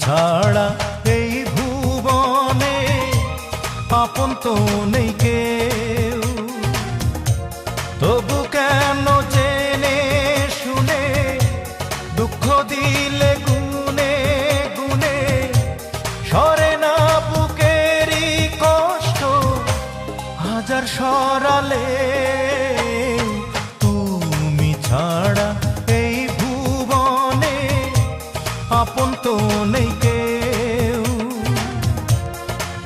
ছাড়া এই ভুবনে আপন তো নেই কেউ। তবু কেন জেনে শুনে দুঃখ দিলে গুনে গুনে সরে না বুকেরই কষ্ট হাজার সরালে। তুমি ছাড়া এই ভুবনে আপন তো নেই কেউ।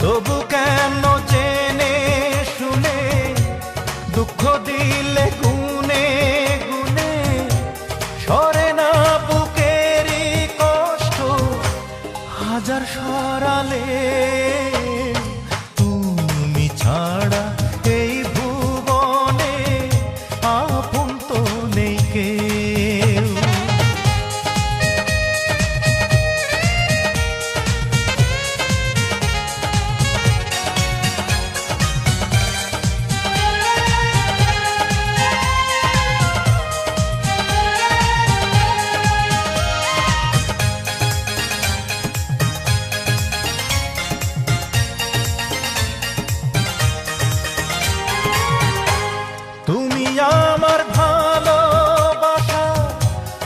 তবু কেন জেনে শুনে দুঃখ দিলে গুনে গুনে সরে না বুকেরই কষ্ট হাজার সরালে। তুমি ছাড়া এই ভুবনে আপন তো নেই কেউ। তুমি আমার ভালোবাসা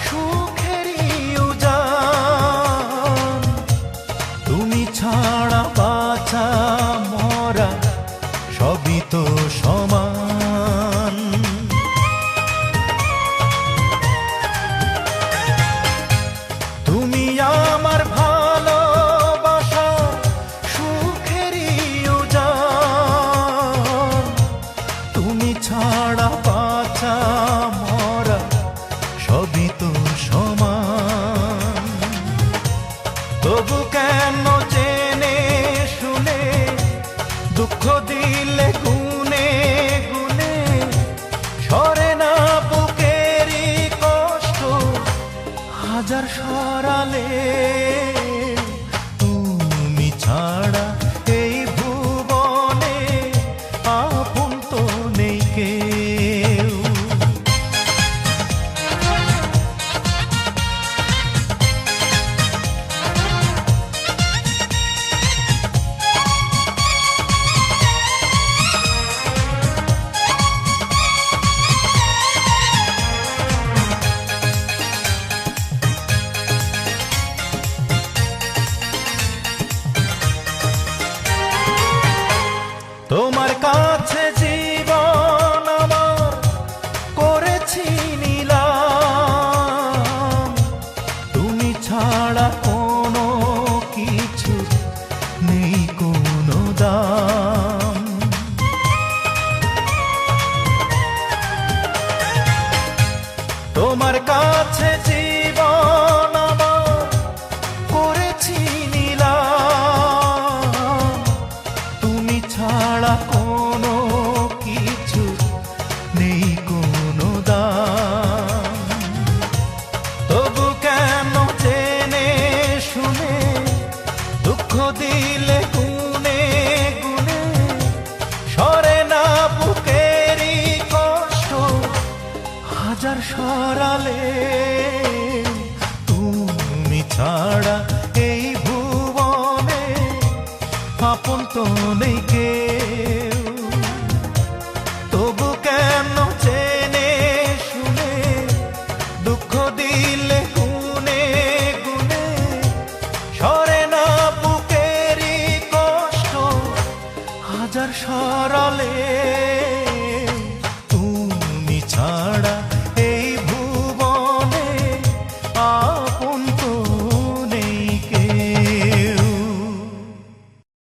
সুখেরই উজান, তুমি ছাড়া বাঁচা মরা সবই তো সমান। তুমি আমার ভালোবাসা সুখেরই উজান, তুমি ছাড়া বাঁচা মরা সবই তো সমান। তবু কেন জেনে শুনে দুঃখ দিলে গুনে গুনে সরে না বুকেরই কষ্ট হাজার সরালে। তুমি ছাড়া এই ভুবনে আপন তো নেই কেউ। তোমার কাছে জীবন আমার করেছি নিলাম, তুমি ছাড়া কোনো কিছু নেই কোনো দাম। তোমার কাছে জীবন আমার করেছি নিলাম, তুমি ছাড়া কোনো কিছু নেই কোনো দাম। তবু কেন জেনে শুনে দুঃখ দিলে গুনে গুনে সরে না বুকেরই কষ্ট হাজার সরালে। তুমি ছাড়া এই ভুবনে আপন তো নেই